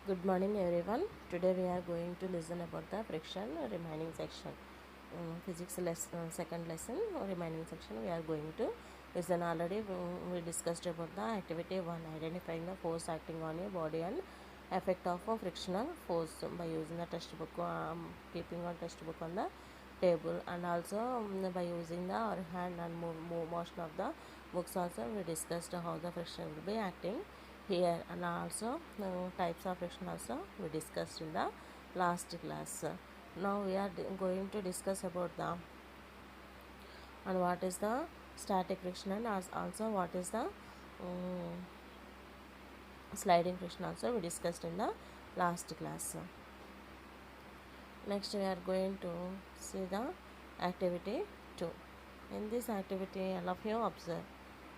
Good morning everyone. Today we are going to listen about the friction remaining section. Physics lesson, second lesson remaining section we are going to listen. Already we discussed about the activity 1, identifying the force acting on a body and effect of a frictional force by using the textbook, keeping our textbook on the table, and also by using the our hand and motion of the books also we discussed how the friction will be acting here, and also types of friction also we discussed in the last class. Now we are going to discuss about the and what is the static friction, and also what is the sliding friction also we discussed in the last class. Next we are going to see the activity 2. In this activity all of you observe,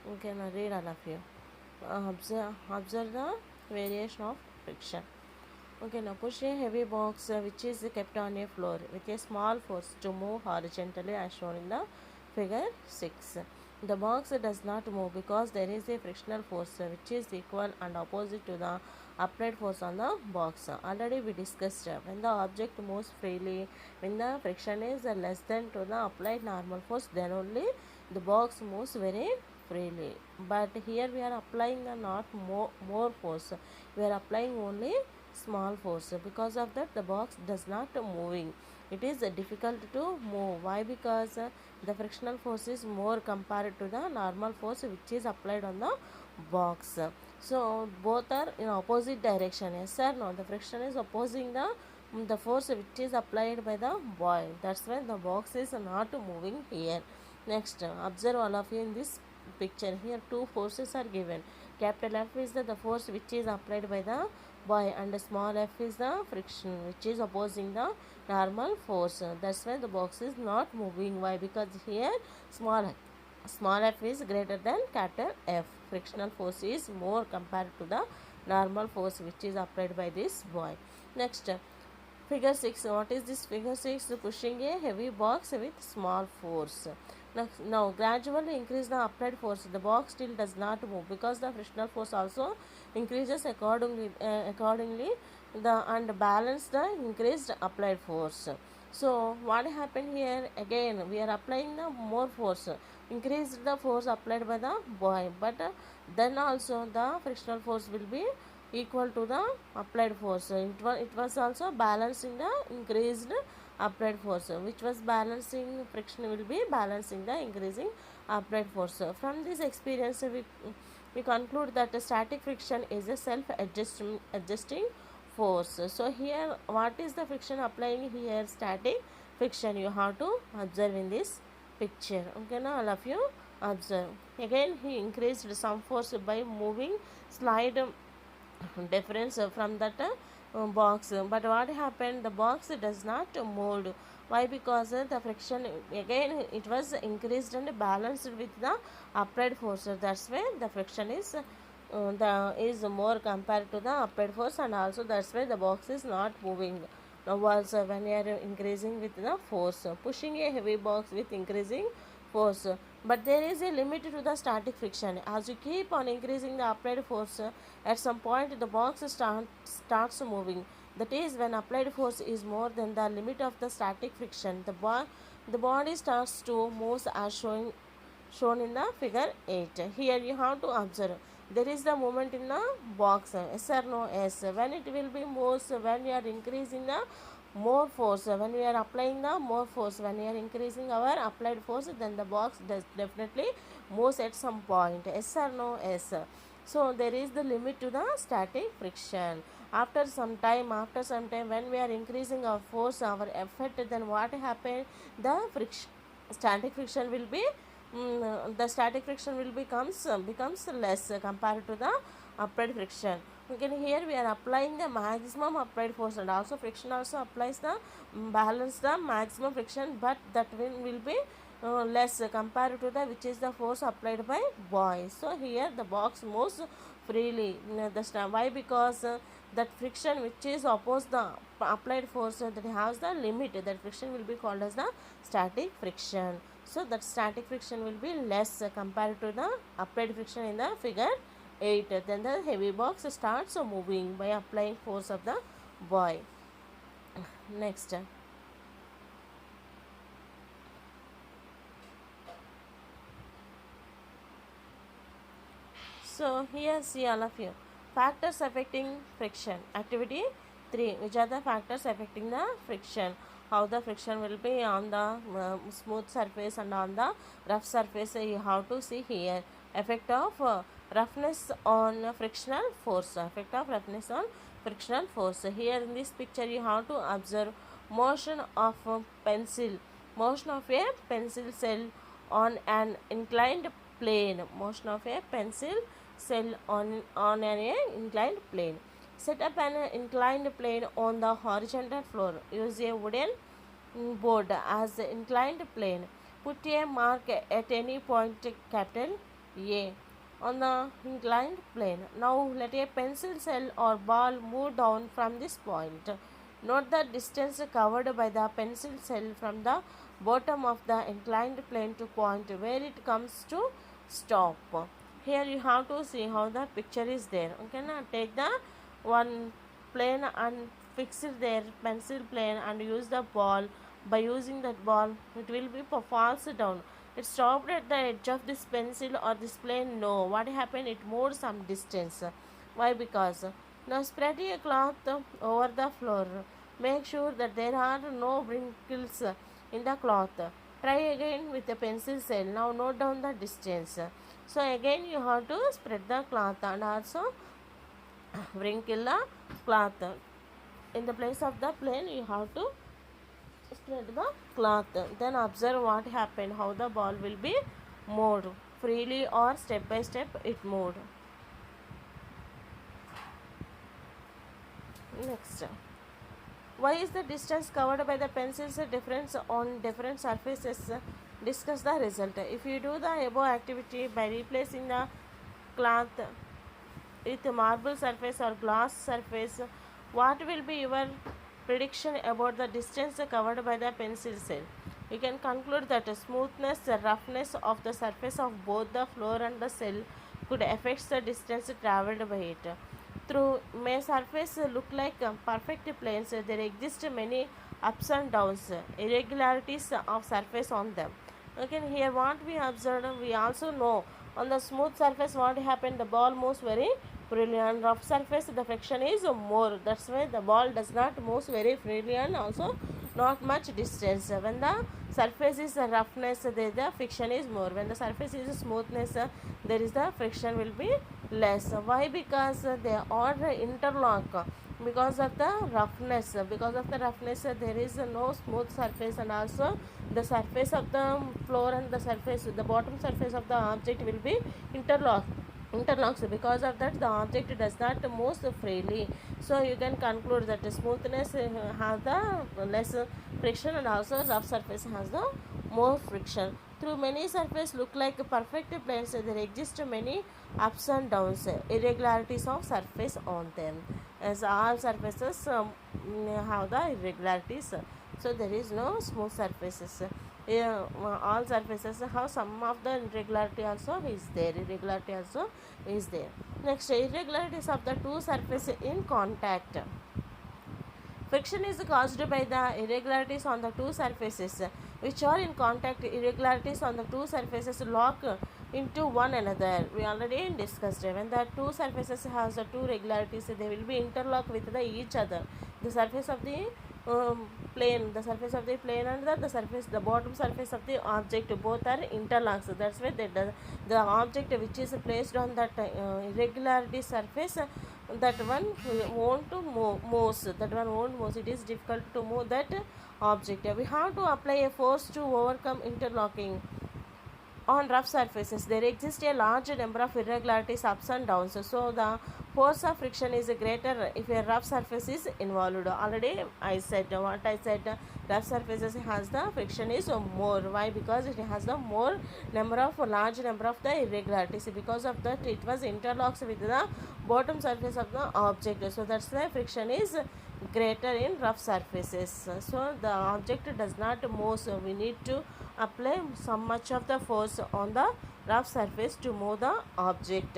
you can read all of you. Observe the variation of friction. Okay, now push a heavy box which is kept on a floor with a small force to move horizontally as shown in the figure 6. The box does not move because there is a frictional force which is equal and opposite to the applied force on the box. Already we discussed when the object moves freely, when the friction is less than to the applied normal force, then only the box moves very freely. But here we are applying the not more force, we are applying only small force. Because of that the box does not moving, it is difficult to move. Why? Because the frictional force is more compared to the normal force which is applied on the box. So both are in opposite direction. Yes or no? The friction is opposing the force which is applied by the boy. That's why the box is not moving here. Next, observe all of you in this picture. Here two forces are given. Capital F is the force which is applied by the boy, and small f is the friction which is opposing the normal force. That's why the box is not moving. Why? Because here small f is greater than capital F. Frictional force is more compared to the normal force which is applied by this boy. Next, figure 6. What is this figure 6? Pushing a heavy box with small force. Now gradually increase the applied force. The box still does not move because the frictional force also increases accordingly the and balance the increased applied force. So what happened here? Again we are applying the more force, increased the force applied by the boy, but then also the frictional force will be equal to the applied force. It was also balancing the increased applied force, which was balancing friction will be balancing the increasing applied force. From this experience we conclude that the static friction is a self adjusting force. So here what is the friction applying here? Static friction. You have to observe in this picture. Okay, now all of you observe. Again he increased some force by moving slide difference from that box, but what happened? The box does not mold. Why? Because the friction again it was increased and balanced with the applied force. That's why the friction is more compared to the applied force, and also that's why the box is not moving. Now also when you are increasing with the force, pushing a heavy box with increasing force, but there is a limit to the static friction. As you keep on increasing the applied force, at some point the box starts moving. That is when applied force is more than the limit of the static friction, the body starts to move as shown in the figure 8. Here you have to observe there is the movement in the box. Yes or no? Yes. When it will be moves, when we are increasing the more force, when we are applying the more force, when we are increasing our applied force, then the box does definitely moves at some point. Yes or no? Yes. So there is the limit to the static friction. After some time when we are increasing our force, our effort, then what happened? The friction static friction will be the static friction will becomes less compared to the applied friction. Okay, here we are applying the maximum applied force, and also friction also applies the balance the maximum friction, but that will be less compared to the which is the force applied by boy. So here the box moves freely. Why? Because that friction which is opposed the applied force, that has the limit, that friction will be called as the static friction. So that static friction will be less compared to the applied friction in the figure 8. Then the heavy box starts moving by applying force of the boy. Next. So here see all of you. Factors affecting friction. Activity 3. Which are the factors affecting the friction? How the friction will be on the smooth surface and on the rough surface. You have to see here. Effect of roughness on frictional force. Effect of roughness on frictional force. Here in this picture you have to observe motion of a pencil. Motion of a pencil cell on an inclined plane. Motion of a pencil cell on an inclined plane. Set up an inclined plane on the horizontal floor. Use a wooden board as the inclined plane. Put a mark at any point capital A on the inclined plane. Now let a pencil cell or ball move down from this point. Note the distance covered by the pencil cell from the bottom of the inclined plane to point where it comes to stop. Here you have to see how the picture is there. Okay, now take the one plane and fix it there, pencil plane, and use the ball. By using that ball, it will be falls down. It stopped at the edge of this pencil or this plane. No, what happened? It moved some distance. Why? Because now spread a cloth over the floor. Make sure that there are no wrinkles in the cloth. Try again with a pencil cell. Now note down the distance. So again you have to spread the cloth and also wrinkle the cloth. In the place of the plane you have to spread the cloth. Then observe what happened, how the ball will be moved freely or step by step it moved. Next, why is the distance covered by the pencils different on different surfaces? Discuss the result. If you do the above activity by replacing the cloth with marble surface or glass surface, what will be your prediction about the distance covered by the pencil cell? You can conclude that the smoothness, the roughness of the surface of both the floor and the cell could affect the distance travelled by it. Through may surface look like perfect planes, there exist many ups and downs, irregularities of surface on them. Okay, here what we observed, we also know on the smooth surface what happened, the ball moves very freely. On rough surface the friction is more, that's why the ball does not move very freely and also not much distance. When the surface is roughness, there the friction is more. When the surface is smoothness, there is the friction will be less. Why? Because they are interlock. Because of the roughness, there is no smooth surface, and also the surface of the floor and the surface, the bottom surface of the object will be interlocks. Because of that the object does not move freely. So you can conclude that the smoothness has the less friction and also rough surface has the more friction. Through many surfaces look like perfect planes, there exist many ups and downs, irregularities of surface on them. As all surfaces have the irregularities, so there is no smooth surfaces. All surfaces have some of the irregularity also is there. Next, irregularities of the two surfaces in contact. Friction is caused by the irregularities on the two surfaces which are in contact. Irregularities on the two surfaces lock into one another. We already discussed. When the two surfaces has the two regularities, they will be interlocked with each other. The surface of the plane, and the bottom surface of the object, both are interlocks. That's why the object which is placed on that irregularity surface, that one won't move. It is difficult to move that object. We have to apply a force to overcome interlocking. On rough surfaces there exists a large number of irregularities, ups and downs, so the force of friction is greater if a rough surface is involved. Already I said, rough surfaces has the friction is more. Why? Because it has the more large number of the irregularities. Because of that it was interlocks with the bottom surface of the object, so that's why friction is greater in rough surfaces. So the object does not move, so we need to apply some much of the force on the rough surface to move the object.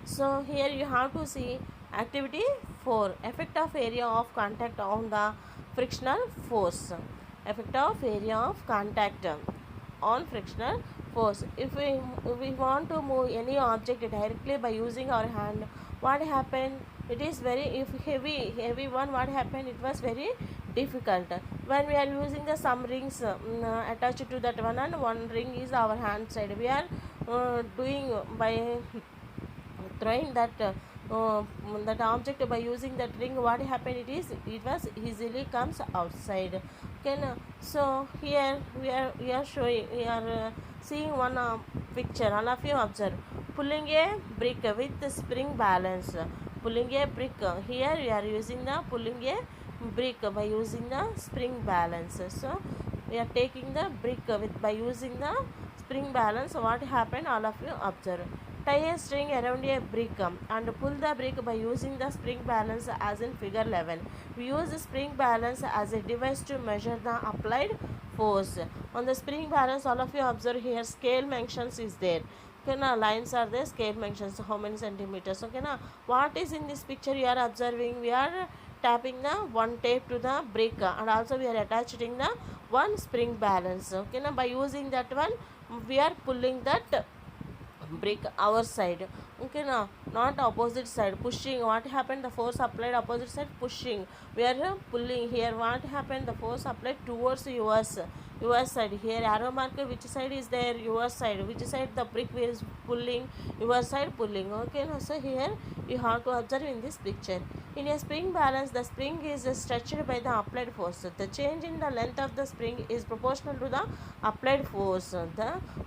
So here you have to see activity 4, effect of area of contact on the frictional force. Effect of area of contact on frictional force. If we want to move any object directly by using our hand, what happened? It is very, if heavy one, what happened? It was very difficult. When we are using the some rings attached to that one, and one ring is our hand side, we are doing by throwing that object by using that ring, what happened? It was easily comes outside. Okay, so here we are seeing one picture. All of you observe, pulling a brick with the spring balance. Pulling a brick, here we are using the pulling a brick by using the spring balance. So we are taking the brick with by using the spring balance. What happened? All of you observe. Tie a string around a brick and pull the brick by using the spring balance as in figure 11. We use the spring balance as a device to measure the applied force. On the spring balance, all of you observe here scale mentions is there. Okay, now lines are there, scale mentions how many centimeters. Okay, now what is in this picture you are observing? We are tapping the one tape to the brick and also we are attaching the one spring balance. Okay, now by using that one, we are pulling that brick our side. Okay, now not opposite side, pushing. What happened? The force applied opposite side, pushing. We are pulling. Here what happened? The force applied towards yours side. Here arrow marker, which side is there? Your side. Which side the brick is pulling? Your side pulling. Okay, now so here you have to observe in this picture. In a spring balance, the spring is stretched by the applied force. The change in the length of the spring is proportional to the applied force.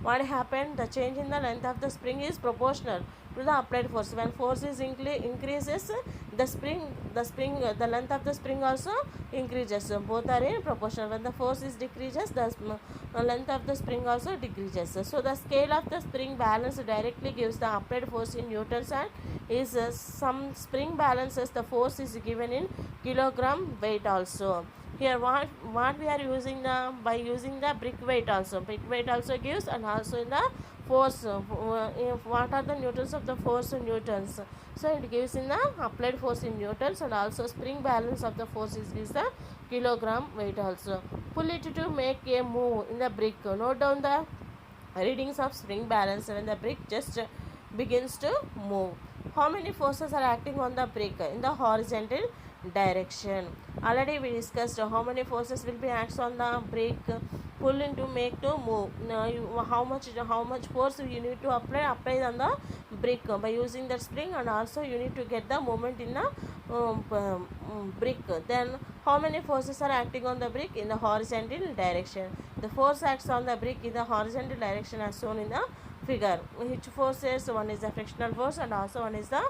What happened? The change in the length of the spring is proportional to the applied force. When force is increases, the length of the spring also increases. Both are in proportional. When the force is decreases, the length of the spring also decreases. So the scale of the spring balance directly gives the applied force in newtons and is some spring balances the force is given in kilogram weight also. Here what we are using the by using the brick weight also gives, and also in the force what are the newtons of the force in newtons. So it gives in the applied force in newtons, and also spring balance of the force is the kilogram weight also. Pull it to make a move in the brick. Note down the readings of spring balance when the brick just begins to move. How many forces are acting on the brick in the horizontal direction? Already we discussed how many forces will be acts on the brick. Pull into make to move. Now how much force you need to apply on the brick by using that spring, and also you need to get the movement in the brick. Then how many forces are acting on the brick in the horizontal direction? The force acts on the brick in the horizontal direction as shown in the figure. Which forces? One is the frictional force and also one is the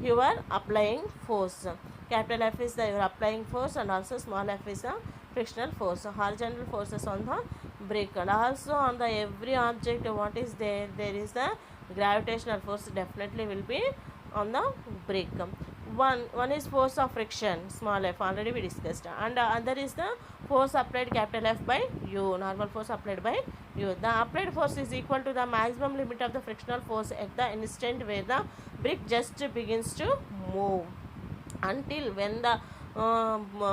your applying force. Capital F is the your applying force and also small f is the frictional force. Horizontal forces on the brick, and also on the every object what is there? There is the gravitational force definitely will be on the brick. One is force of friction, small f, already we discussed, and other is the force applied, capital F by U, normal force applied by U. The applied force is equal to the maximum limit of the frictional force at the instant where the brick just begins to move, until when the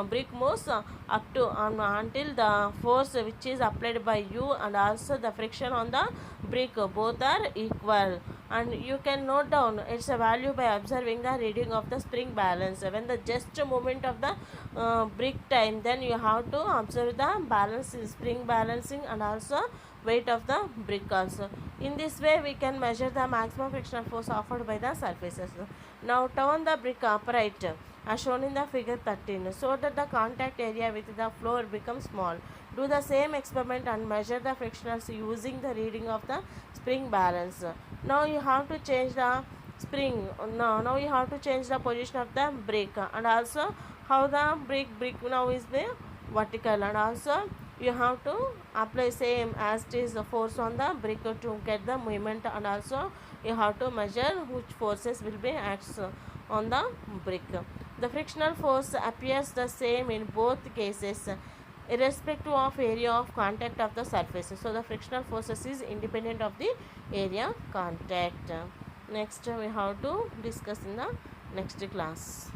brick moves up to until the force which is applied by you and also the friction on the brick both are equal. And you can note down its a value by observing the reading of the spring balance. When the just movement of the brick time, then you have to observe the balance, spring balancing, and also weight of the brick also. In this way we can measure the maximum frictional force offered by the surfaces. Now turn the brick upright as shown in the figure 13 so that the contact area with the floor becomes small. Do the same experiment and measure the frictionals using the reading of the spring balance. Now you have to change the spring. Now you have to change the position of the brick, and also how the brick now is the vertical, and also you have to apply same as it is the force on the brick to get the movement, and also you have to measure which forces will be acts on the brick. The frictional force appears the same in both cases irrespective of area of contact of the surface. So the frictional forces is independent of the area contact. Next we have to discuss in the next class.